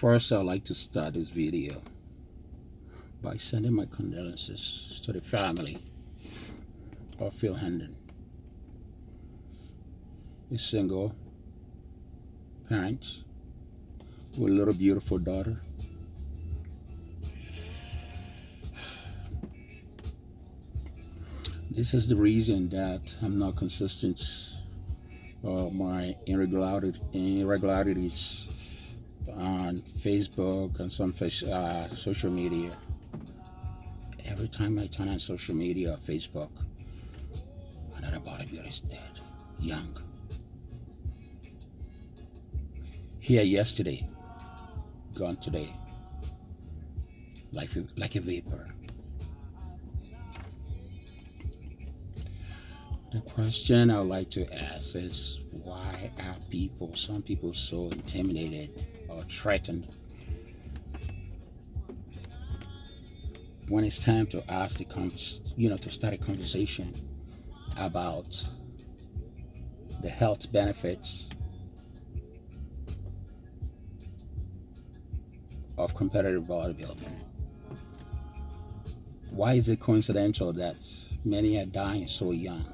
First, I'd like to start this video by sending my condolences to the family of HERNDON, a single parent with a little beautiful daughter. This is the reason that I'm not consistent my irregularities on Facebook and some social media. Every time I turn on social media or Facebook, another bodybuilder is dead, young. Here yesterday, gone today, like a vapor. The question I would like to ask is, why are some people so intimidated or threatened when it's time to ask to start a conversation about the health benefits of competitive bodybuilding? Why is it coincidental that many are dying so young?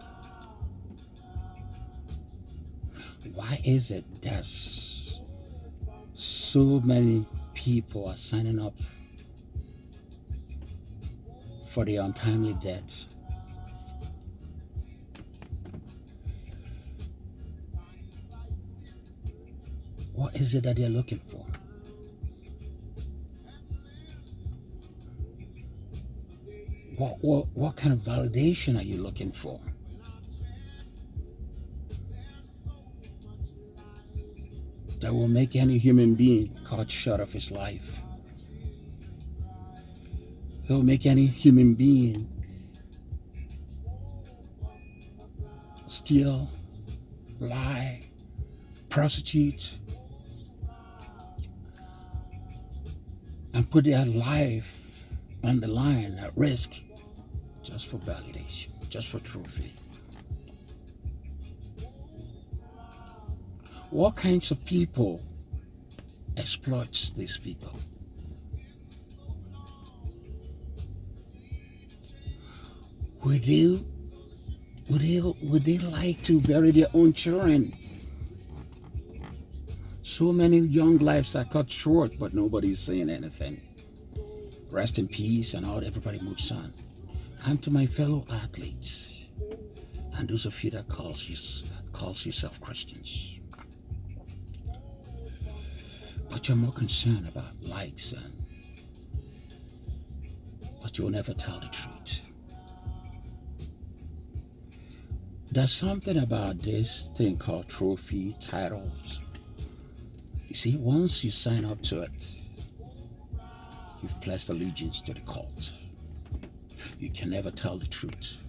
Why is it that so many people are signing up for the untimely death? What is it that they're looking for? What kind of validation are you looking for? That will make any human being cut short of his life. It will make any human being steal, lie, prostitute, and put their life on the line at risk just for validation, just for trophy. What kinds of people exploits these people? Would they like to bury their own children? So many young lives are cut short, but nobody's saying anything. Rest in peace, and everybody moves on. And to my fellow athletes, and those of you that calls yourself Christians, but you're more concerned about likes, but you'll never tell the truth. There's something about this thing called trophy titles. You see, once you sign up to it, you've pledged allegiance to the cult. You can never tell the truth.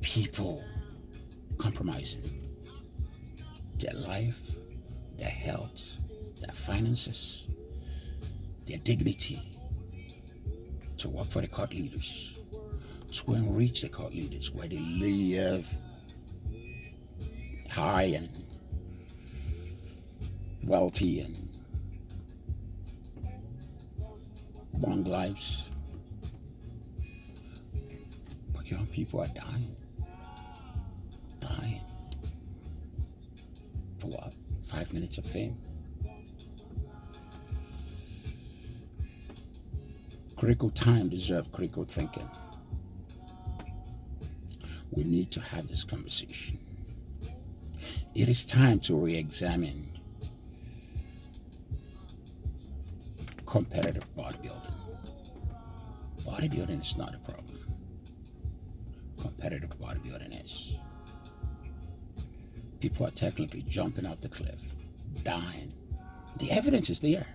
People compromising their life, their health, their finances, their dignity to work for the cult leaders, to go and reach the cult leaders where they live high and wealthy and long lives. But young people are dying. For what? 5 minutes of fame? Critical time deserves critical thinking. We need to have this conversation. It is time to re-examine competitive bodybuilding. Bodybuilding is not a problem. Competitive bodybuilding is. People are technically jumping off the cliff, dying. The evidence is there.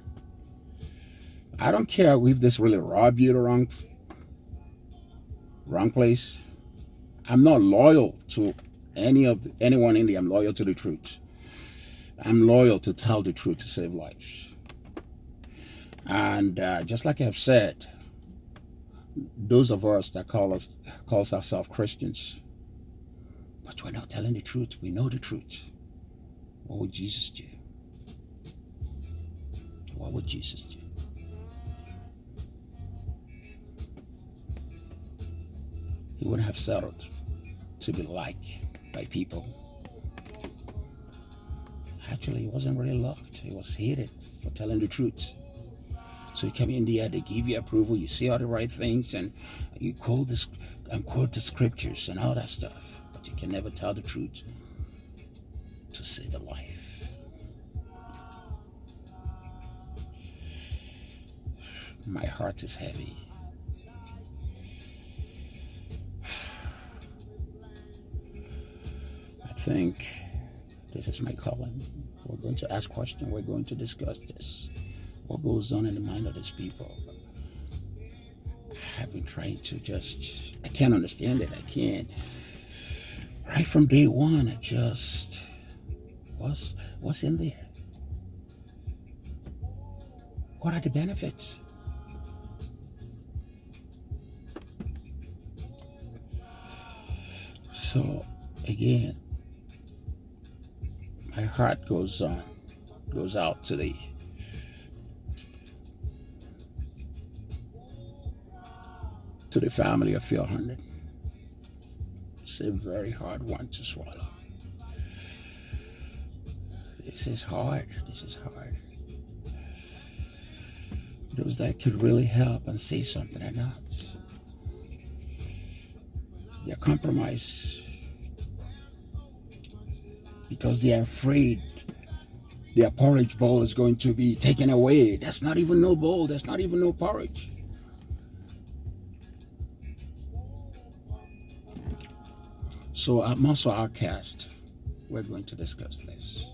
I don't care if this really robbed you the wrong place. I'm not loyal to anyone in there. I'm loyal to the truth. I'm loyal to tell the truth to save lives. And just like I've said, those of us that calls ourselves Christians, but we're not telling the truth. We know the truth. What would Jesus do? What would Jesus do? He wouldn't have settled to be liked by people. Actually, he wasn't really loved. He was hated for telling the truth. So you come in there, they give you approval, you say all the right things, and you quote the scriptures and all that stuff. But you can never tell the truth to save a life. My heart is heavy. I think this is my calling. We're going to ask questions. We're going to discuss this. What goes on in the mind of these people? I've been trying to I can't understand it. I can't. Right from day one, I just, what's in there? What are the benefits? So, again, my heart goes out to the family of Phil Herndon. It's a very hard one to swallow. This is hard. Those that could really help and say something are not. They're compromised because they are afraid their porridge bowl is going to be taken away. That's not even no bowl. That's not even no porridge. So amongst our cast, we're going to discuss this.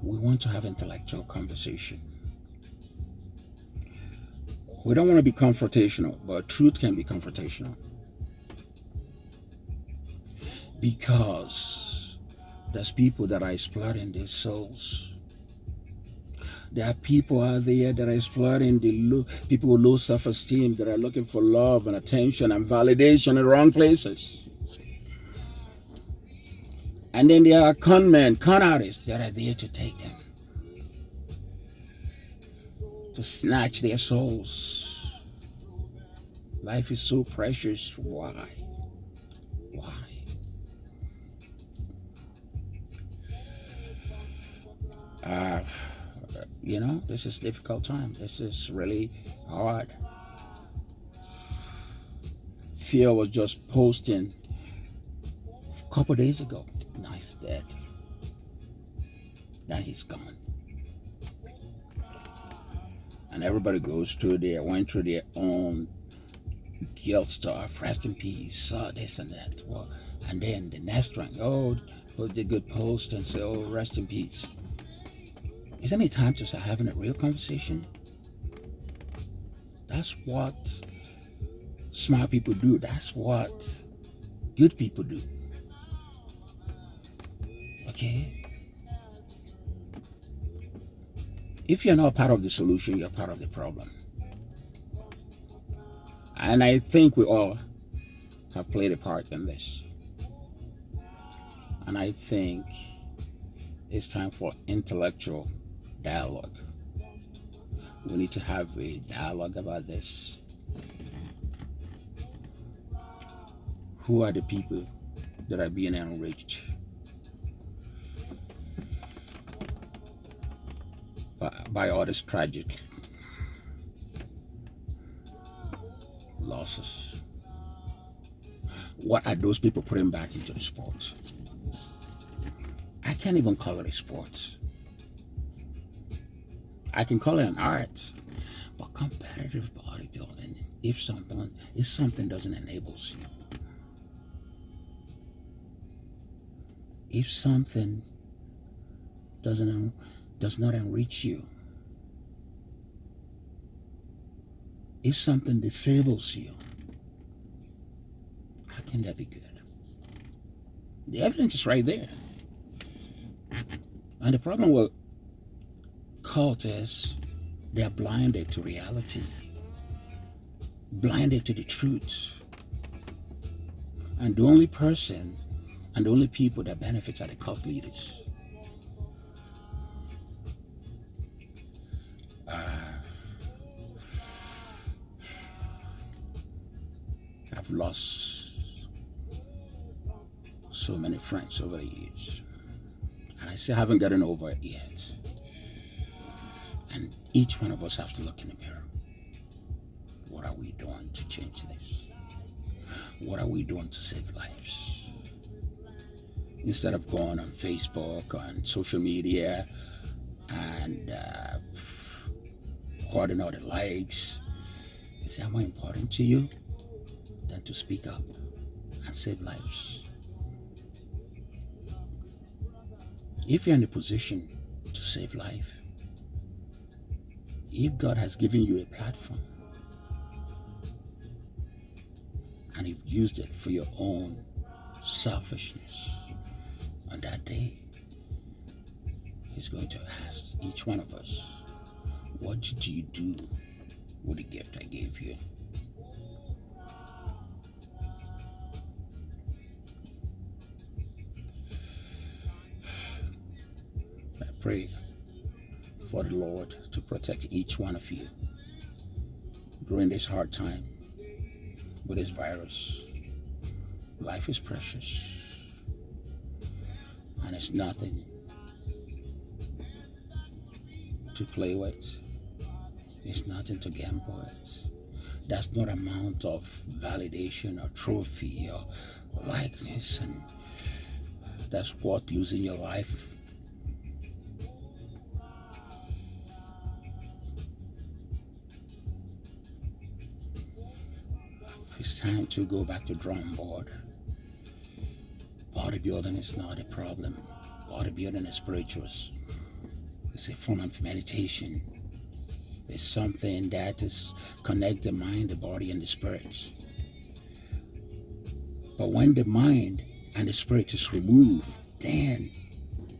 We want to have intellectual conversation. We don't want to be confrontational, but truth can be confrontational. Because there's people that are exploiting their souls. There are people out there that are exploiting people with low self-esteem, that are looking for love and attention and validation in the wrong places. And then there are con artists that are there to take them, to snatch their souls. Life is so precious. Why? This is a difficult time. This is really hard. Phil was just posting a couple days ago. Now he's dead. Now he's gone. And everybody went through their own guilt stuff, rest in peace, this and that. Well, and then the next one, put the good post and say, rest in peace. Isn't it time to start having a real conversation? That's what smart people do. That's what good people do. Okay? If you're not part of the solution, you're part of the problem. And I think we all have played a part in this. And I think it's time for intellectual dialogue. We need to have a dialogue about this. Who are the people that are being enriched by all this tragic losses? What are those people putting back into the sport? I can't even call it a sport. I can call it an art, but competitive bodybuilding, if something doesn't enable you, if something does not enrich you, if something disables you, how can that be good? The evidence is right there. And the problem with cult is they're blinded to reality, blinded to the truth. And the only person and the only people that benefits are the cult leaders. lost so many friends over the years, and I still haven't gotten over it yet. And each one of us have to look in the mirror. What are we doing to change this? What are we doing to save lives? Instead of going on Facebook, on social media, and hoarding all the likes, is that more important to you than to speak up and save lives? If you're in a position to save life, if God has given you a platform and you've used it for your own selfishness, on that day, He's going to ask each one of us, what did you do with the gift I gave you? I pray for the Lord to protect each one of you during this hard time with this virus. Life is precious, and it's nothing to play with. It's nothing to gamble with. That's not amount of validation or trophy or likeness, and that's worth losing your life. It's time to go back to drawing board. Bodybuilding is not a problem. Bodybuilding is spiritual. It's a form of meditation. It's something that is connect the mind, the body, and the spirit. But when the mind and the spirit is removed, then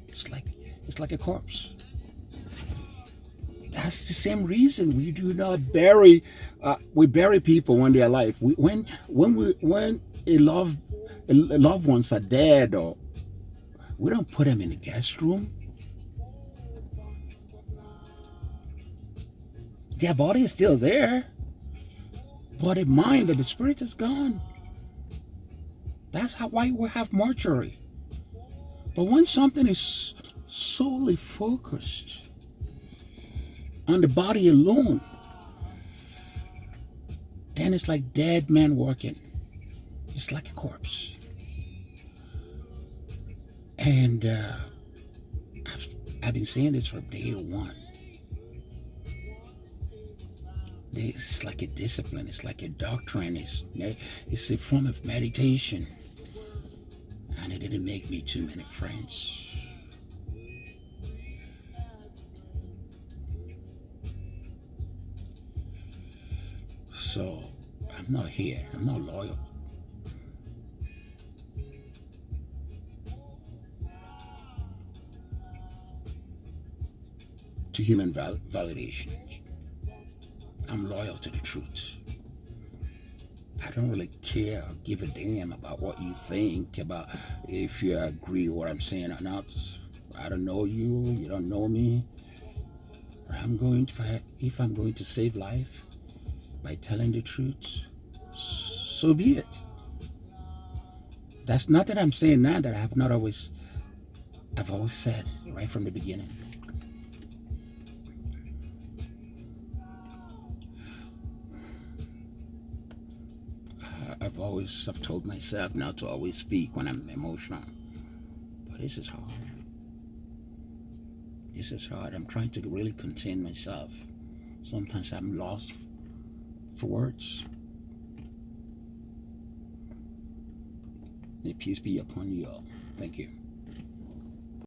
it's like a corpse. That's the same reason we do not bury. We bury people when they are alive. When a loved ones are dead, or we don't put them in the guest room. Their body is still there, but the mind and the spirit is gone. That's why we have mortuary. But when something is solely focused on the body alone, then it's like dead man walking. It's like a corpse. And I've been saying this from day one. It's like a discipline. It's like a doctrine. It's a form of meditation. And it didn't make me too many friends. So I'm not here. I'm not loyal. To human validation. I'm loyal to the truth. I don't really care or give a damn about what you think, about if you agree with what I'm saying or not. I don't know you, you don't know me. But if I'm going to save life by telling the truth, so be it. That's not that I'm saying now that I've always said right from the beginning. I've told myself not to always speak when I'm emotional. But this is hard. This is hard. I'm trying to really contain myself. Sometimes I'm lost for words. May peace be upon you all. Thank you.